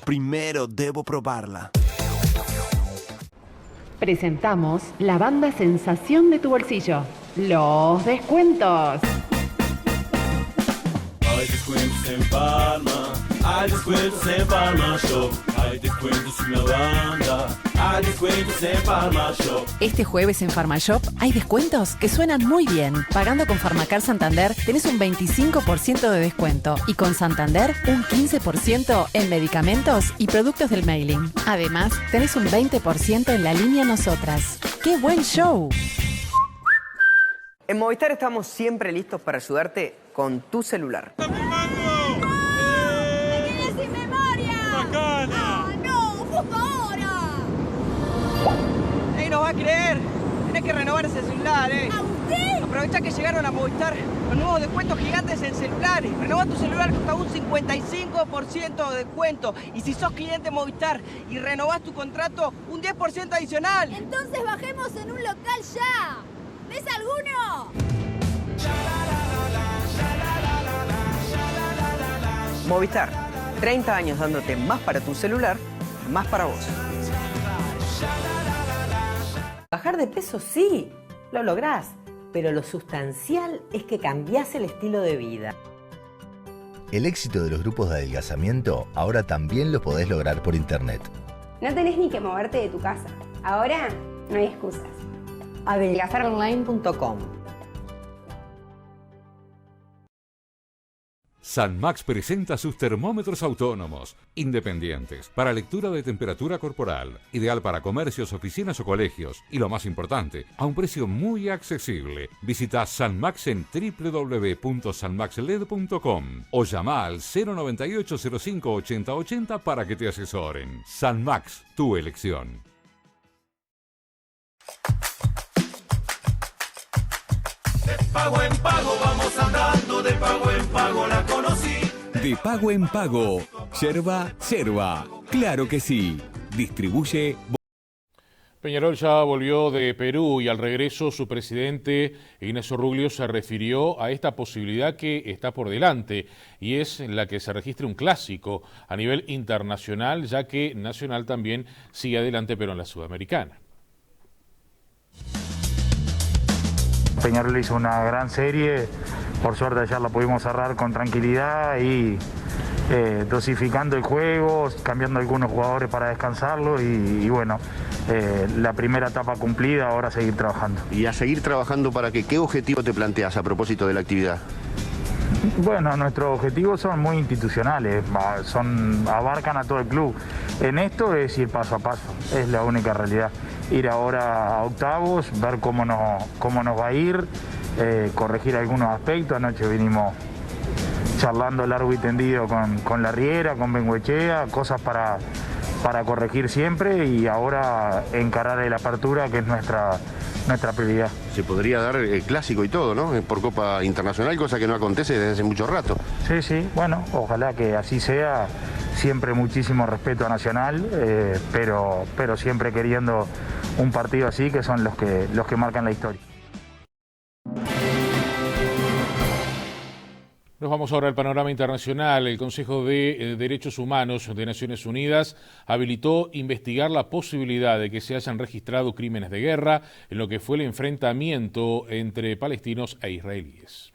Primero debo probarla. Presentamos la banda sensación de tu bolsillo, los descuentos. Hay descuentos en Palma, hay descuentos en Palma Shop, hay descuentos en la banda, hay descuentos en Palma Shop. Este jueves en Farmashop hay descuentos que suenan muy bien. Pagando con Farmacar Santander tenés un 25% de descuento y con Santander un 15% en medicamentos y productos del mailing. Además, tenés un 20% en la línea Nosotras. ¡Qué buen show! En Movistar estamos siempre listos para ayudarte con tu celular. ¡Me quedé sin memoria! ¡Bacana! ¡Ah, no! ¡Justo ahora! ¡Ey, no va a creer! Tenés que renovar ese celular, ¿Agustín? Aprovecha que llegaron a Movistar los nuevos descuentos gigantes en celulares. Renova tu celular hasta un 55% de descuento. Y si sos cliente Movistar y renovás tu contrato, un 10% adicional. Entonces bajemos en un local ya. ¿Ves alguno? Movistar, 30 años dándote más para tu celular, más para vos. Bajar de peso sí, lo lográs, pero lo sustancial es que cambiás el estilo de vida. El éxito de los grupos de adelgazamiento ahora también lo podés lograr por internet. No tenés ni que moverte de tu casa. Ahora no hay excusas. Adelgazaronline.com. Sanmax presenta sus termómetros autónomos, independientes, para lectura de temperatura corporal, ideal para comercios, oficinas o colegios, y lo más importante, a un precio muy accesible. Visita Sanmax en www.sanmaxled.com o llama al 098 05 80 80 para que te asesoren. Sanmax, tu elección. De pago en pago vamos andando, de pago en pago la conocí. De pago en pago, yerba, claro que sí. Distribuye. Peñarol ya volvió de Perú y al regreso su presidente Ignacio Ruglio se refirió a esta posibilidad que está por delante y es la que se registre un clásico a nivel internacional, ya que Nacional también sigue adelante pero en la Sudamericana. Peñarol hizo una gran serie, por suerte ayer la pudimos cerrar con tranquilidad y dosificando el juego, cambiando algunos jugadores para descansarlo y bueno, la primera etapa cumplida, ahora seguir trabajando. ¿Y a seguir trabajando para qué? ¿Qué objetivo te planteas a propósito de la actividad? Bueno, nuestros objetivos son muy institucionales, abarcan a todo el club. En esto es ir paso a paso, es la única realidad. Ir ahora a octavos, ver cómo nos va a ir, corregir algunos aspectos. Anoche vinimos charlando largo y tendido con la Riera, con Bengoechea, cosas para para corregir siempre y ahora encarar el Apertura, que es nuestra prioridad. Se podría dar el clásico y todo, ¿no? Por Copa Internacional, cosa que no acontece desde hace mucho rato. Sí, bueno, ojalá que así sea. Siempre muchísimo respeto a Nacional, pero siempre queriendo un partido así, que son los que marcan la historia. Nos vamos ahora al panorama internacional. El Consejo de Derechos Humanos de Naciones Unidas habilitó investigar la posibilidad de que se hayan registrado crímenes de guerra en lo que fue el enfrentamiento entre palestinos e israelíes.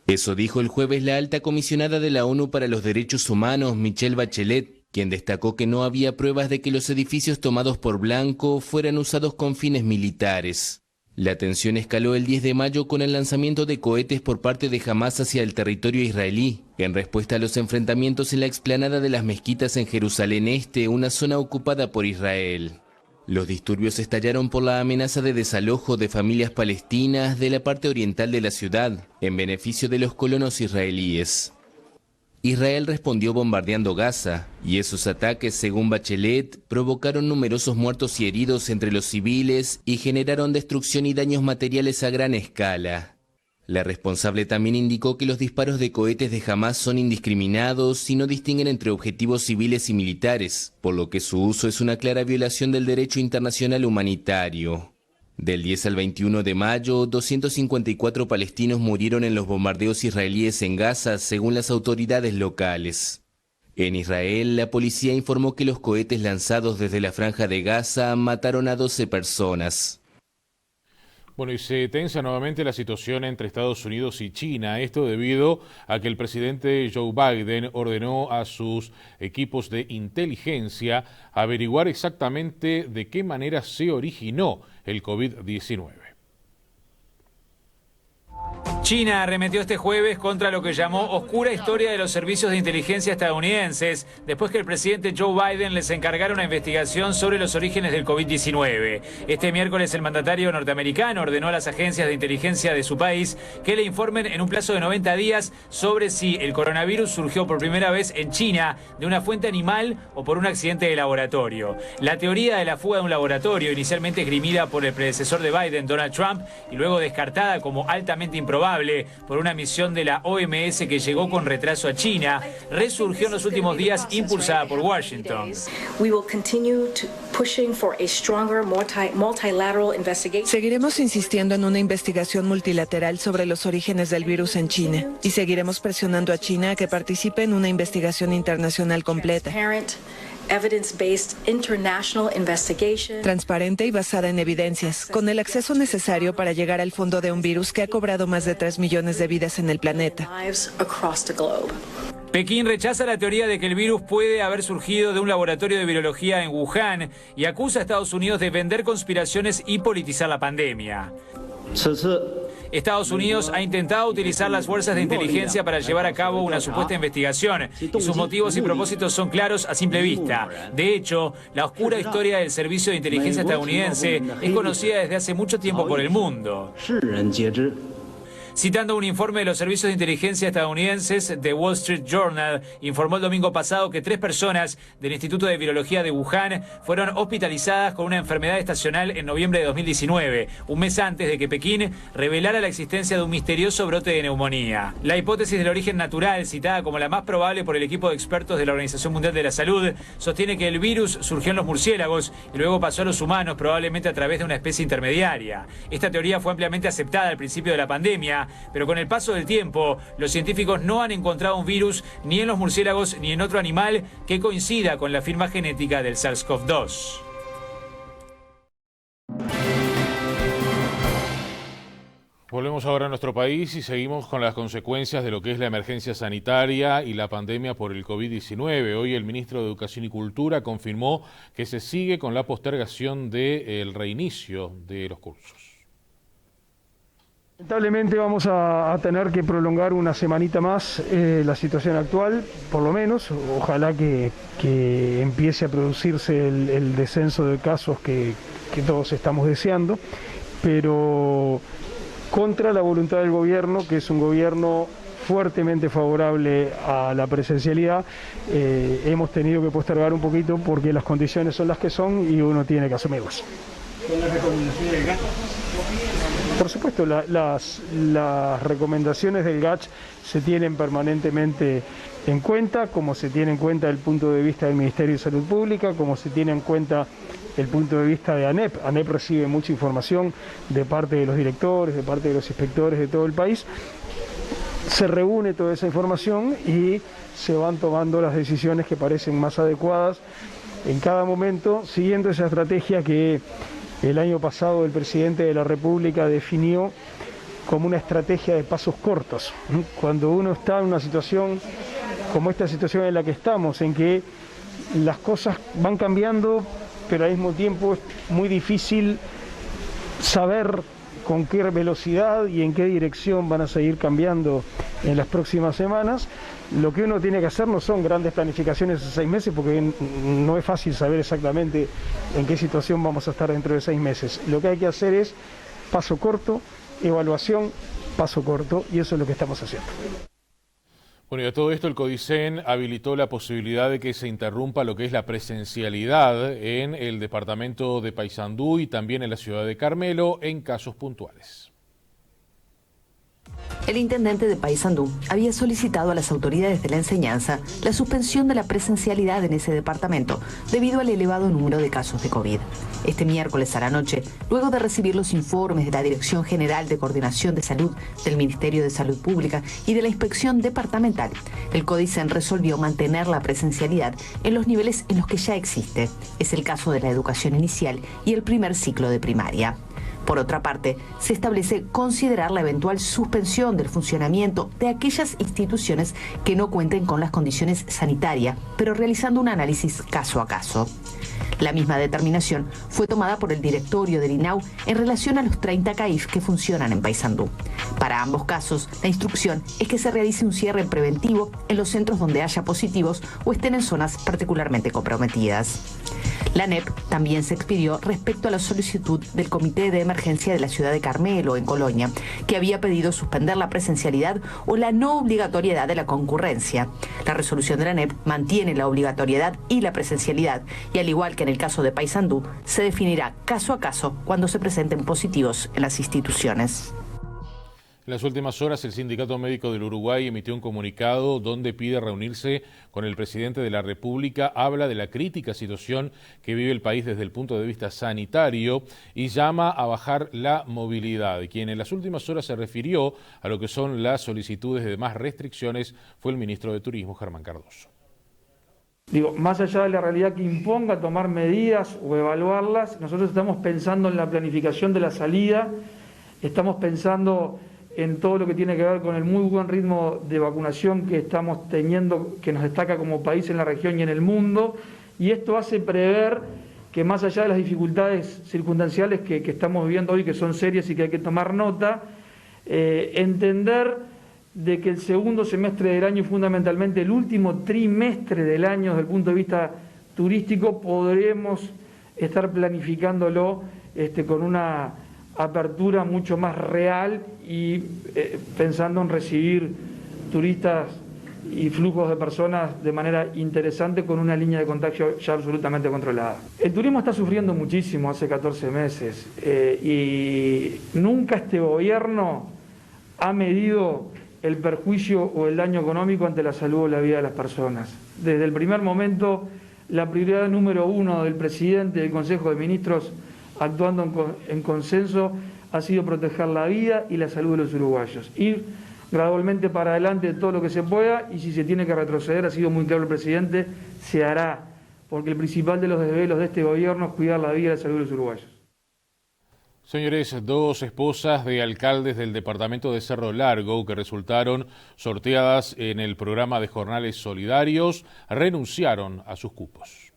Eso dijo el jueves la alta comisionada de la ONU para los Derechos Humanos, Michelle Bachelet, quien destacó que no había pruebas de que los edificios tomados por blanco fueran usados con fines militares. La tensión escaló el 10 de mayo con el lanzamiento de cohetes por parte de Hamás hacia el territorio israelí, en respuesta a los enfrentamientos en la explanada de las mezquitas en Jerusalén Este, una zona ocupada por Israel. Los disturbios estallaron por la amenaza de desalojo de familias palestinas de la parte oriental de la ciudad, en beneficio de los colonos israelíes. Israel respondió bombardeando Gaza, y esos ataques, según Bachelet, provocaron numerosos muertos y heridos entre los civiles y generaron destrucción y daños materiales a gran escala. La responsable también indicó que los disparos de cohetes de Hamás son indiscriminados y no distinguen entre objetivos civiles y militares, por lo que su uso es una clara violación del derecho internacional humanitario. Del 10 al 21 de mayo, 254 palestinos murieron en los bombardeos israelíes en Gaza, según las autoridades locales. En Israel, la policía informó que los cohetes lanzados desde la franja de Gaza mataron a 12 personas. Bueno, y se tensa nuevamente la situación entre Estados Unidos y China. Esto debido a que el presidente Joe Biden ordenó a sus equipos de inteligencia averiguar exactamente de qué manera se originó el COVID-19. China arremetió este jueves contra lo que llamó oscura historia de los servicios de inteligencia estadounidenses, después que el presidente Joe Biden les encargara una investigación sobre los orígenes del COVID-19. Este miércoles el mandatario norteamericano ordenó a las agencias de inteligencia de su país que le informen en un plazo de 90 días sobre si el coronavirus surgió por primera vez en China de una fuente animal o por un accidente de laboratorio. La teoría de la fuga de un laboratorio, inicialmente esgrimida por el predecesor de Biden, Donald Trump, y luego descartada como altamente improbable por una misión de la OMS que llegó con retraso a China, resurgió en los últimos días impulsada por Washington. Seguiremos insistiendo en una investigación multilateral sobre los orígenes del virus en China y seguiremos presionando a China a que participe en una investigación internacional completa, transparente y basada en evidencias, con el acceso necesario para llegar al fondo de un virus que ha cobrado más de 3 millones de vidas en el planeta. Pekín rechaza la teoría de que el virus puede haber surgido de un laboratorio de virología en Wuhan y acusa a Estados Unidos de vender conspiraciones y politizar la pandemia. Estados Unidos ha intentado utilizar las fuerzas de inteligencia para llevar a cabo una supuesta investigación y sus motivos y propósitos son claros a simple vista. De hecho, la oscura historia del servicio de inteligencia estadounidense es conocida desde hace mucho tiempo por el mundo. Citando un informe de los servicios de inteligencia estadounidenses, The Wall Street Journal informó el domingo pasado que 3 personas del Instituto de Virología de Wuhan fueron hospitalizadas con una enfermedad estacional en noviembre de 2019, un mes antes de que Pekín revelara la existencia de un misterioso brote de neumonía. La hipótesis del origen natural, citada como la más probable por el equipo de expertos de la Organización Mundial de la Salud, sostiene que el virus surgió en los murciélagos y luego pasó a los humanos, probablemente a través de una especie intermediaria. Esta teoría fue ampliamente aceptada al principio de la pandemia, pero con el paso del tiempo, los científicos no han encontrado un virus ni en los murciélagos ni en otro animal que coincida con la firma genética del SARS-CoV-2. Volvemos ahora a nuestro país y seguimos con las consecuencias de lo que es la emergencia sanitaria y la pandemia por el COVID-19. Hoy el ministro de Educación y Cultura confirmó que se sigue con la postergación del reinicio de los cursos. Lamentablemente vamos a tener que prolongar una semanita más la situación actual, por lo menos. Ojalá que empiece a producirse el descenso de casos que todos estamos deseando, pero contra la voluntad del gobierno, que es un gobierno fuertemente favorable a la presencialidad. Hemos tenido que postergar un poquito porque las condiciones son las que son y uno tiene que asumirlas. ¿Son las recomendaciones del GACH? Por supuesto, las recomendaciones del GACH se tienen permanentemente en cuenta, como se tiene en cuenta el punto de vista del Ministerio de Salud Pública, como se tiene en cuenta el punto de vista de ANEP. ANEP recibe mucha información de parte de los directores, de parte de los inspectores de todo el país. Se reúne toda esa información y se van tomando las decisiones que parecen más adecuadas en cada momento, siguiendo esa estrategia que el año pasado el presidente de la República definió como una estrategia de pasos cortos. Cuando uno está en una situación como esta situación en la que estamos, en que las cosas van cambiando, pero al mismo tiempo es muy difícil saber con qué velocidad y en qué dirección van a seguir cambiando en las próximas semanas. Lo que uno tiene que hacer no son grandes planificaciones de 6 meses, porque no es fácil saber exactamente en qué situación vamos a estar dentro de 6 meses. Lo que hay que hacer es paso corto, evaluación, paso corto, y eso es lo que estamos haciendo. Bueno, y a todo esto el CODICEN habilitó la posibilidad de que se interrumpa lo que es la presencialidad en el departamento de Paysandú y también en la ciudad de Carmelo en casos puntuales. El intendente de Paysandú había solicitado a las autoridades de la enseñanza la suspensión de la presencialidad en ese departamento debido al elevado número de casos de COVID. Este miércoles a la noche, luego de recibir los informes de la Dirección General de Coordinación de Salud, del Ministerio de Salud Pública y de la Inspección Departamental, el CODICEN resolvió mantener la presencialidad en los niveles en los que ya existe. Es el caso de la educación inicial y el primer ciclo de primaria. Por otra parte, se establece considerar la eventual suspensión del funcionamiento de aquellas instituciones que no cuenten con las condiciones sanitarias, pero realizando un análisis caso a caso. La misma determinación fue tomada por el directorio del INAU en relación a los 30 CAIF que funcionan en Paysandú. Para ambos casos, la instrucción es que se realice un cierre preventivo en los centros donde haya positivos o estén en zonas particularmente comprometidas. La ANEP también se expidió respecto a la solicitud del Comité de Emergencia de la ciudad de Carmelo, en Colonia, que había pedido suspender la presencialidad o la no obligatoriedad de la concurrencia. La resolución de la ANEP mantiene la obligatoriedad y la presencialidad, y al igual que en el caso de Paysandú, se definirá caso a caso cuando se presenten positivos en las instituciones. En las últimas horas, el Sindicato Médico del Uruguay emitió un comunicado donde pide reunirse con el presidente de la República, habla de la crítica situación que vive el país desde el punto de vista sanitario y llama a bajar la movilidad. Quien en las últimas horas se refirió a lo que son las solicitudes de más restricciones fue el ministro de Turismo, Germán Cardoso. Digo, más allá de la realidad que imponga tomar medidas o evaluarlas, nosotros estamos pensando en la planificación de la salida, estamos pensando en todo lo que tiene que ver con el muy buen ritmo de vacunación que estamos teniendo, que nos destaca como país en la región y en el mundo, y esto hace prever que más allá de las dificultades circunstanciales que estamos viviendo hoy, que son serias y que hay que tomar nota, entender de que el segundo semestre del año, fundamentalmente el último trimestre del año desde el punto de vista turístico, podremos estar planificándolo con una apertura mucho más real y pensando en recibir turistas y flujos de personas de manera interesante con una línea de contagio ya absolutamente controlada. El turismo está sufriendo muchísimo hace 14 meses y nunca este gobierno ha medido el perjuicio o el daño económico ante la salud o la vida de las personas. Desde el primer momento, la prioridad número 1 del presidente del Consejo de Ministros, actuando en consenso, ha sido proteger la vida y la salud de los uruguayos. Ir gradualmente para adelante todo lo que se pueda, y si se tiene que retroceder, ha sido muy claro el presidente, se hará, porque el principal de los desvelos de este gobierno es cuidar la vida y la salud de los uruguayos. Señores, 2 esposas de alcaldes del departamento de Cerro Largo que resultaron sorteadas en el programa de Jornales Solidarios renunciaron a sus cupos.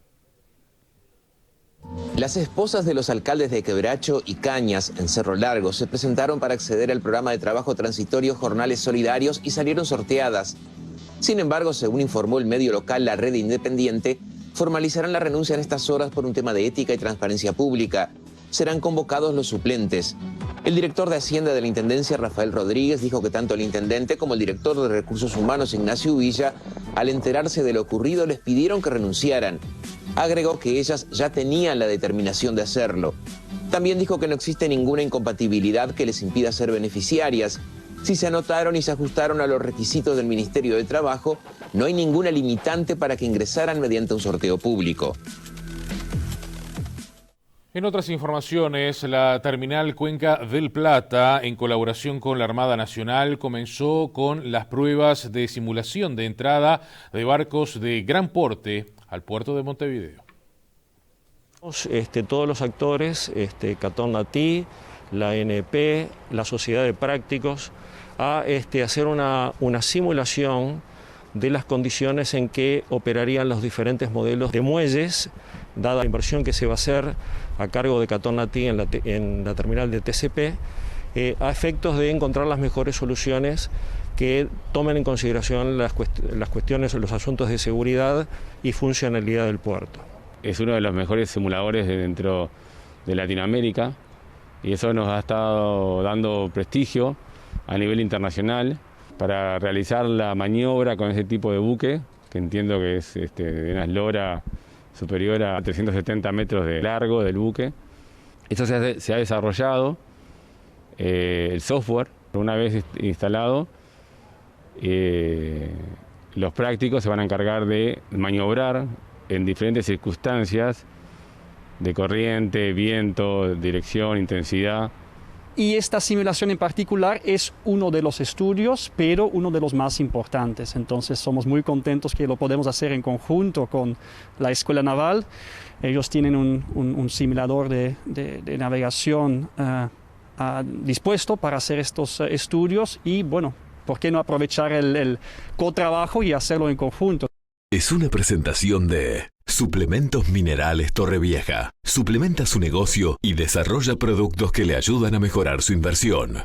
Las esposas de los alcaldes de Quebracho y Cañas, en Cerro Largo, se presentaron para acceder al programa de trabajo transitorio Jornales Solidarios y salieron sorteadas. Sin embargo, según informó el medio local La Red Independiente, formalizarán la renuncia en estas horas por un tema de ética y transparencia pública. Serán convocados los suplentes. El director de Hacienda de la Intendencia, Rafael Rodríguez, dijo que tanto el intendente como el director de Recursos Humanos, Ignacio Villa, al enterarse de lo ocurrido, les pidieron que renunciaran. Agregó que ellas ya tenían la determinación de hacerlo. También dijo que no existe ninguna incompatibilidad que les impida ser beneficiarias. Si se anotaron y se ajustaron a los requisitos del Ministerio de Trabajo, no hay ninguna limitante para que ingresaran mediante un sorteo público. En otras informaciones, la terminal Cuenca del Plata, en colaboración con la Armada Nacional, comenzó con las pruebas de simulación de entrada de barcos de gran porte al puerto de Montevideo. Todos los actores, Catornatí, la ANP, la Sociedad de Prácticos, a hacer una simulación de las condiciones en que operarían los diferentes modelos de muelles, dada la inversión que se va a hacer a cargo de Catornatí en la terminal de TCP, a efectos de encontrar las mejores soluciones que tomen en consideración las cuestiones, los asuntos de seguridad y funcionalidad del puerto. Es uno de los mejores simuladores dentro de Latinoamérica y eso nos ha estado dando prestigio a nivel internacional para realizar la maniobra con ese tipo de buque, que entiendo que es de una eslora superior a 370 metros de largo del buque. Esto se ha desarrollado, el software, una vez instalado, los prácticos se van a encargar de maniobrar en diferentes circunstancias de corriente, viento, dirección, intensidad. Y esta simulación en particular es uno de los estudios, pero uno de los más importantes. Entonces somos muy contentos que lo podemos hacer en conjunto con la Escuela Naval. Ellos tienen un simulador de navegación dispuesto para hacer estos estudios y bueno, ¿por qué no aprovechar el cotrabajo y hacerlo en conjunto? Es una presentación de Suplementos Minerales Torrevieja. Suplementa su negocio y desarrolla productos que le ayudan a mejorar su inversión.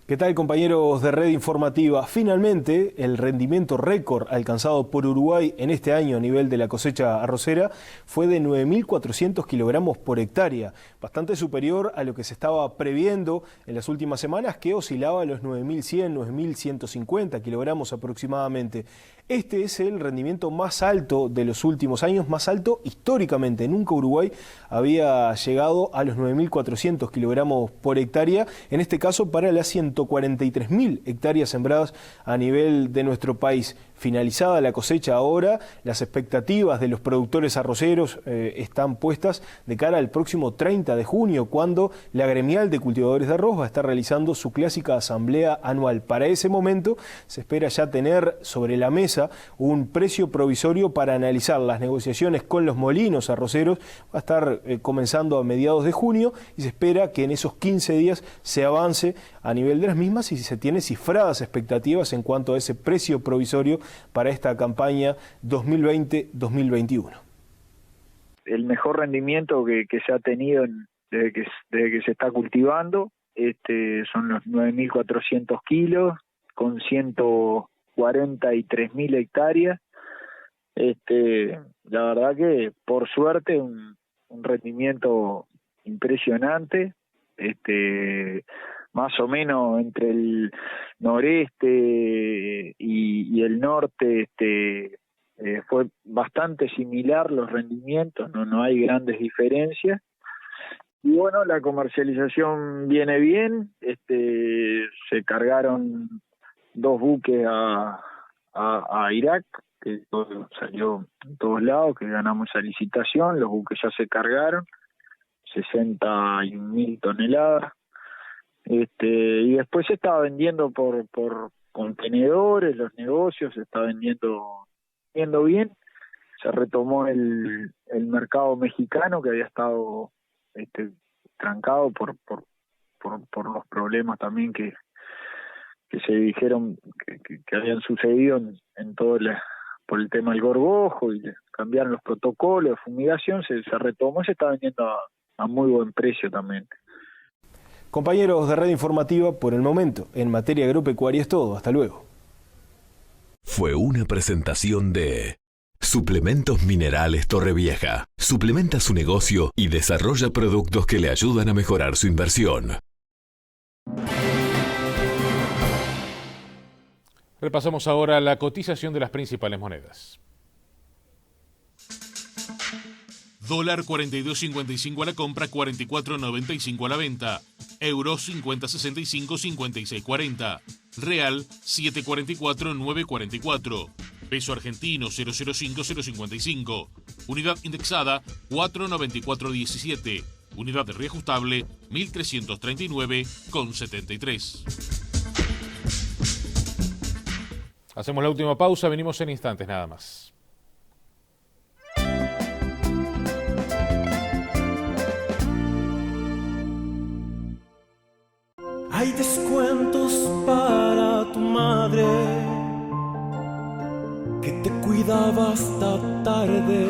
¿Qué tal, compañeros de Red Informativa? Finalmente, el rendimiento récord alcanzado por Uruguay en este año a nivel de la cosecha arrocera fue de 9.400 kilogramos por hectárea, bastante superior a lo que se estaba previendo en las últimas semanas, que oscilaba a los 9.100, 9.150 kilogramos aproximadamente. Este es el rendimiento más alto de los últimos años, más alto históricamente. Nunca Uruguay había llegado a los 9.400 kilogramos por hectárea, en este caso para las 143.000 hectáreas sembradas a nivel de nuestro país. Finalizada la cosecha ahora, las expectativas de los productores arroceros están puestas de cara al próximo 30 de junio, cuando la Gremial de Cultivadores de Arroz va a estar realizando su clásica asamblea anual. Para ese momento se espera ya tener sobre la mesa un precio provisorio para analizar las negociaciones con los molinos arroceros. Va a estar comenzando a mediados de junio y se espera que en esos 15 días se avance a nivel de las mismas y se tiene cifradas expectativas en cuanto a ese precio provisorio para esta campaña 2020-2021. El mejor rendimiento que se ha tenido desde que se está cultivando son los 9.400 kilos con 143.000 hectáreas. La verdad que por suerte un rendimiento impresionante, más o menos entre el noreste y el norte fue bastante similar los rendimientos, no hay grandes diferencias. Y bueno, la comercialización viene bien, se cargaron 2 buques a Irak, que salió en todos lados, que ganamos esa licitación, los buques ya se cargaron, 61.000 toneladas. Y después se estaba vendiendo por contenedores, los negocios se está vendiendo bien. Se retomó el mercado mexicano, que había estado trancado por los problemas también que se dijeron que habían sucedido en todo por el tema del gorgojo, y cambiaron los protocolos de fumigación. Se retomó y se está vendiendo a muy buen precio también. Compañeros de Red Informativa, por el momento, en materia agropecuaria es todo. Hasta luego. Fue una presentación de Suplementos Minerales Torrevieja. Suplementa su negocio y desarrolla productos que le ayudan a mejorar su inversión. Repasamos ahora la cotización de las principales monedas. Dólar 42.55 a la compra, 44.95 a la venta. Euro 50.65, 56.40. Real 7.44, 9.44. Peso argentino 0.05, 0.55. Unidad indexada 4.9417. Unidad reajustable 1.339,73. Hacemos la última pausa, venimos en instantes nada más. Hay descuentos para tu madre que te cuidaba hasta tarde.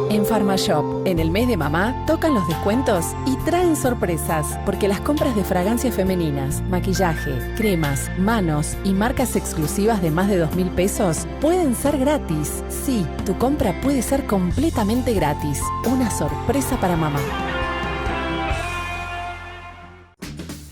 En Pharmashop, en el mes de mamá, tocan los descuentos y traen sorpresas, porque las compras de fragancias femeninas, maquillaje, cremas, manos y marcas exclusivas de más de 2.000 pesos pueden ser gratis. Sí, tu compra puede ser completamente gratis. Una sorpresa para mamá.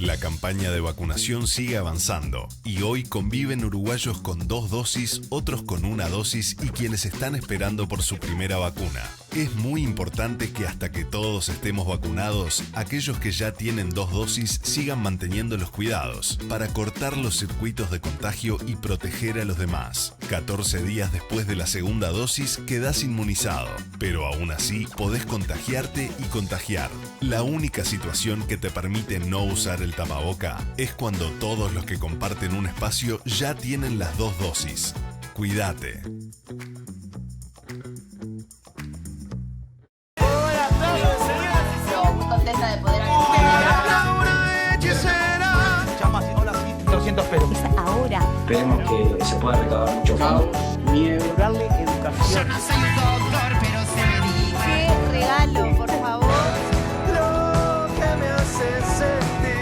La campaña de vacunación sigue avanzando y hoy conviven uruguayos con 2 dosis, otros con 1 dosis y quienes están esperando por su primera vacuna. Es muy importante que hasta que todos estemos vacunados, aquellos que ya tienen 2 dosis sigan manteniendo los cuidados para cortar los circuitos de contagio y proteger a los demás. 14 días después de la segunda dosis quedás inmunizado, pero aún así podés contagiarte y contagiar. La única situación que te permite no usar el tapaboca es cuando todos los que comparten un espacio ya tienen las 2 dosis. Cuídate. Muy contenta de poder ahora. Esperemos que se pueda recaudar mucho fondo. Darle educación. Yo no soy un doctor, pero se me dice. Qué regalo, por favor. Lo que me hace sentir.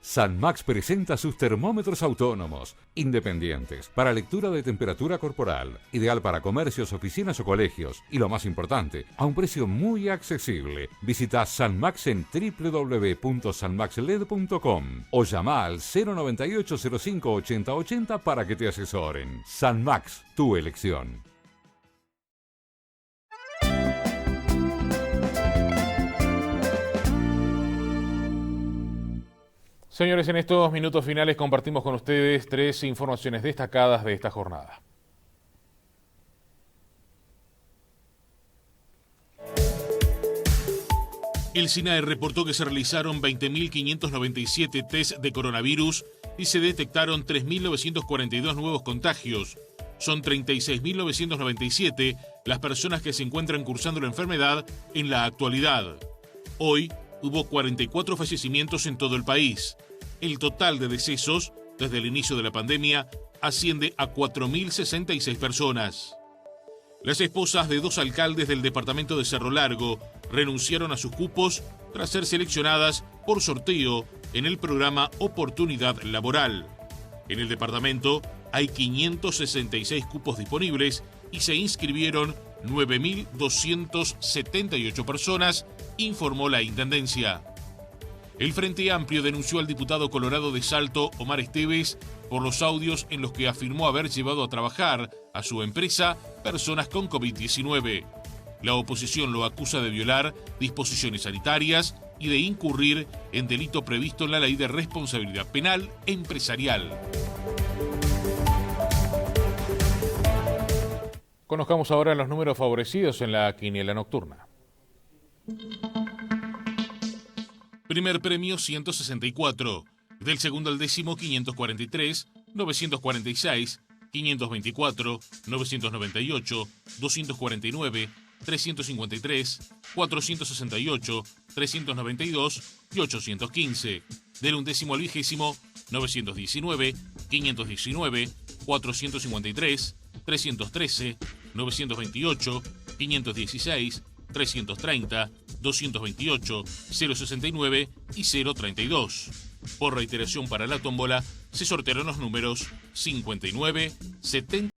Sanmax presenta sus termómetros autónomos, independientes, para lectura de temperatura corporal, ideal para comercios, oficinas o colegios, y lo más importante, a un precio muy accesible. Visita Sanmax en www.sanmaxled.com o llama al 098 05 80 80 para que te asesoren. Sanmax, tu elección. Señores, en estos minutos finales compartimos con ustedes 3 informaciones destacadas de esta jornada. El SINAE reportó que se realizaron 20.597 test de coronavirus y se detectaron 3.942 nuevos contagios. Son 36.997 las personas que se encuentran cursando la enfermedad en la actualidad. Hoy hubo 44 fallecimientos en todo el país. El total de decesos desde el inicio de la pandemia asciende a 4.066 personas. Las esposas de 2 alcaldes del departamento de Cerro Largo renunciaron a sus cupos tras ser seleccionadas por sorteo en el programa Oportunidad Laboral. En el departamento hay 566 cupos disponibles y se inscribieron 9.278 personas, informó la Intendencia. El Frente Amplio denunció al diputado colorado de Salto, Omar Esteves, por los audios en los que afirmó haber llevado a trabajar a su empresa personas con COVID-19. La oposición lo acusa de violar disposiciones sanitarias y de incurrir en delito previsto en la Ley de Responsabilidad Penal Empresarial. Conozcamos ahora los números favorecidos en la quiniela nocturna. Primer premio 164, del segundo al décimo 543, 946, 524, 998, 249, 353, 468, 392 y 815. Del undécimo al vigésimo 919, 519, 453, 313, 928, 516, 330 228, 069 y 032. Por reiteración para la tómbola, se sortearon los números 59, 70.